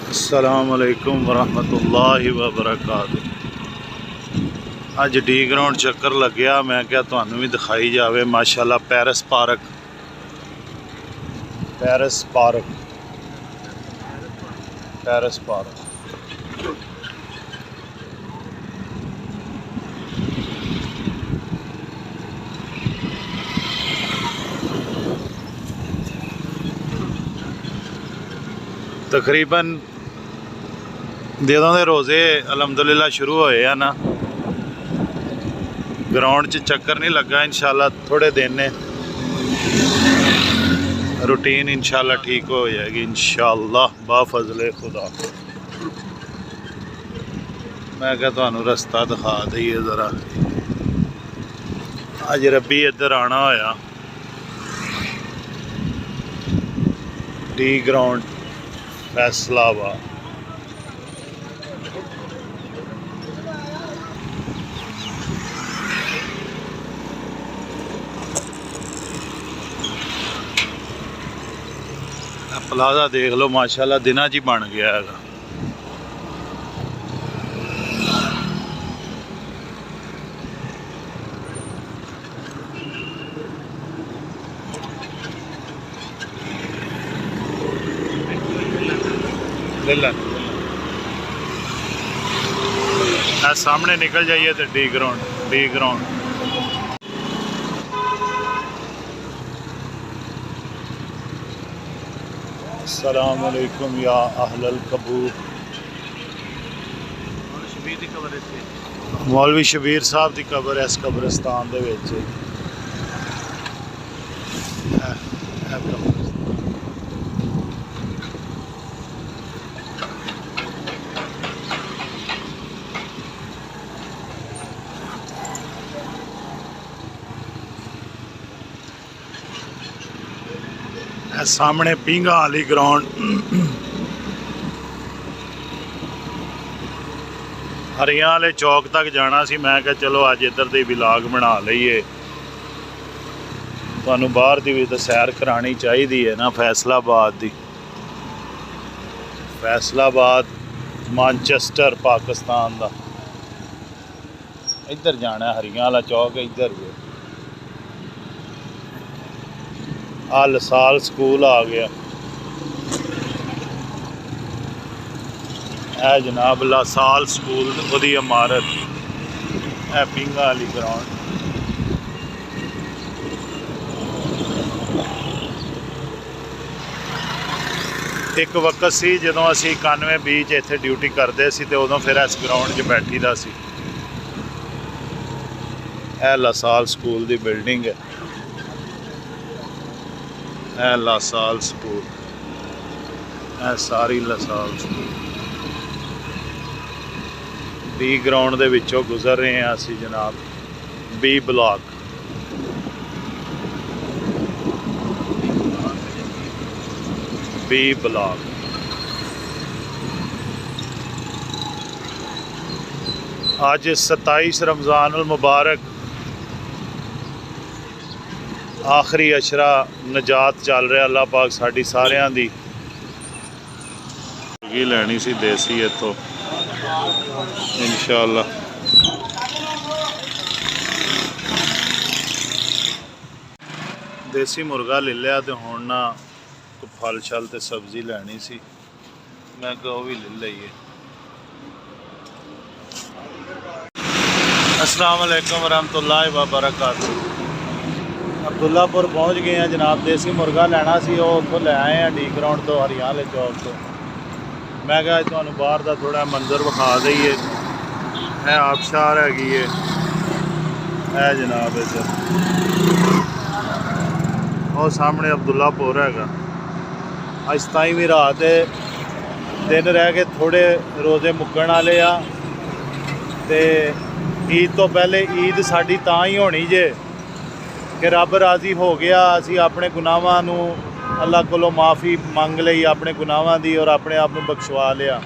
अस्सलाम वालेकुम वरहमतुल्लाहि वबरकातुहू। अज डी ग्राउंड चक्कर लग्या, मैं क्या तुहानू भी दिखाई जावे। माशाल्लाह Paris park, Paris park, Paris park. तकरीबन दिनों के रोज़े अलहमदुलिल्लाह शुरू होए हैं ना। ग्राउंड च चक्कर नहीं लगा, इंशाल्लाह थोड़े दिन ने रूटीन इंशाल्लाह ठीक हो जाएगी इंशाल्लाह बाफजले खुदा। मैं क्या तुहानू रस्ता दिखा दईए ज़रा। अज रब्बी इधर आना होया डी ग्राउंड फैसलाबाद। प्लाजा देख लो माशाल्लाह दिना च ही बन गया है। सामने निकल जाइए तो डी ग्राउंड, डी ग्राउंड। अस्सलाम वालेकुम या अहलल कबूर। मौलवी शबीर साहब की कबर इस कब्रिस्तान दे विच। सामने पींगा वाली ग्राउंड। हरियां वाले चौक तक जाना सी, मैं क्या चलो अज इधर दी व्लॉग बना लईए। तुहानू बाहर दी भी तो सैर करानी चाहिए है ना। फैसलाबाद दी, फैसलाबाद मैनचेस्टर पाकिस्तान दा। इधर जाना हरियां वाला चौक, इधर भी अल साल स्कूल आ गया है जनाब। ला साल स्कूल वही इमारत है पिंगा वाली ग्राउंड। एक वक्त सी जदों असी 91 बीच इत्थे ड्यूटी करते सी ते उदों फिर इस ग्राउंड च बैठी दा सी। है ला साल स्कूल दी बिल्डिंग है, लासाल स्कूल है सारी लासाल स्कूल। डी ग्राउंड दे विचों गुजर रहे हैं असी जनाब। B block B block. अज 27 रमज़ान उल मुबारक, आखिरी अशरा नजात चल रहा। अल्लाह पाक साड़ी सारियां दी लैनी सी देसी इत्थों इंशाअल्लाह। देसी मुर्गा ले लिया तो हुण ना कोई फल शल ते सब्जी लैनी सी, मैं कहा वो भी ले लईए। अस्सलाम वालेकुम वरहमतुल्लाहि वबरकातुहू। अब्दुल्लापुर पहुँच गए हैं जनाब। देसी मुर्गा लैना सी, वो उत्थों लै आए हैं डी ग्राउंड तो, हरियां वाले चौक तो। मैं क्या तुहानू बाहर का थोड़ा मंजर विखा दईए। है आबशार हैगी है जनाब इधर, और सामने अब्दुल्लापुर हैगा। अज 27वीं रात है, दिन रह गए थोड़े, रोज़े मुक्कण वाले आ। ते ईद तो पहले ईद साडी तां ही होनी जे कि रब राज़ी हो गया। असी अपने गुनाहां नू अल्लाह कोलों माफ़ी मंग लई अपने गुनाहां दी, और अपने आप नू बख्शवा लिया।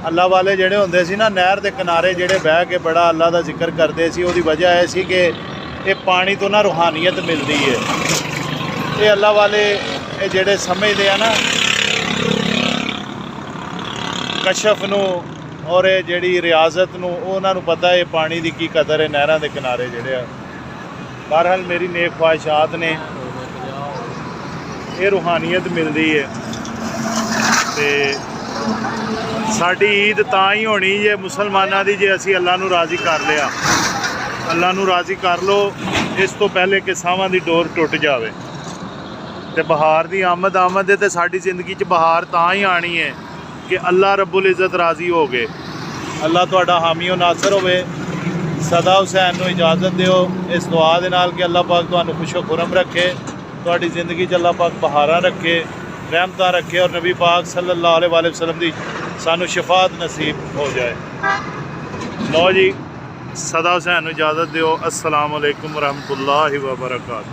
अल्लाह वाले जेड़े हुंदे सी ना, नहर के किनारे जेड़े बह के बड़ा अल्लाह का जिक्र करते सी, उहदी वजह यह सी कि ये पानी तो ना रूहानियत मिलती है। ये अल्लाह वाले ये जेड़े समझते हैं ना ਕਸ਼ਫ ਨੂੰ ਔਰ ਇਹ ਜਿਹੜੀ ਰਿਆਜ਼ਤ ਨੂੰ ਉਹਨਾਂ ਨੂੰ ਪਤਾ ਹੈ ਪਾਣੀ ਦੀ ਕੀ ਕਦਰ ਹੈ ਨਹਿਰਾਂ ਦੇ ਕਿਨਾਰੇ ਜਿਹੜੇ ਆ। ਬਹਰਹਾਲ ਮੇਰੀ ਨੇਕ ਖਵਾਹਿਸ਼ਾਤ ਨੇ ਇਹ ਰੂਹਾਨੀਅਤ ਮਿਲਦੀ ਹੈ ਤੇ ਸਾਡੀ ਈਦ ਤਾਂ ਹੀ ਹੋਣੀ ਜੇ ਮੁਸਲਮਾਨਾਂ ਦੀ, ਜੇ ਅਸੀਂ ਅੱਲਾ ਨੂੰ ਰਾਜ਼ੀ ਕਰ ਲਿਆ। ਅੱਲਾ ਨੂੰ ਰਾਜ਼ੀ ਕਰ ਲਓ ਇਸ ਤੋਂ ਪਹਿਲੇ ਕਿ ਸਾਵਾਂ ਦੀ ਡੋਰ ਟੁੱਟ ਜਾਵੇ। ਤੇ ਬਹਾਰ ਦੀ ਆਮਦ ਹੈ ਤੇ ਸਾਡੀ ਜ਼ਿੰਦਗੀ 'ਚ ਬਹਾਰ ਤਾਂ ਹੀ ਆਣੀ ਹੈ ਕਿ ਅੱਲਾ ਰੱਬੁਲ ਇੱਜ਼ਤ ਰਾਜ਼ੀ ਹੋ ਗਏ। ਅੱਲਾ ਤੁਹਾਡਾ ਹਾਮੀ ਓ ਨਾਸਰ ਹੋਵੇ। ਸਦਾ ਹੁਸੈਨ ਨੂੰ ਇਜਾਜ਼ਤ ਦਿਓ ਇਸ ਦੁਆ ਦੇ ਨਾਲ ਕਿ ਅੱਲਾ ਪਾਕ ਤੁਹਾਨੂੰ ਖੁਸ਼ੋ ਖੁਰਮ ਰੱਖੇ, ਤੁਹਾਡੀ ਜ਼ਿੰਦਗੀ 'ਚ ਅੱਲਾ ਪਾਕ ਬਹਾਰਾਂ ਰੱਖੇ, ਰਹਿਮਤਾਂ ਰੱਖੇ ਔਰ ਨਬੀ ਪਾਕ ਸੱਲੱਲਾਹੁ अलैहि वसल्लम ਦੀ ਸਾਨੂੰ ਸ਼ਫਾਅਤ ਨਸੀਬ ਹੋ ਜਾਏ। ਲਓ ਜੀ, ਸਦਾ ਹੁਸੈਨ ਨੂੰ ਇਜਾਜ਼ਤ ਦਿਓ। अस्सलाम वालेकुम रहमतुल्लाहि व बरकातहू।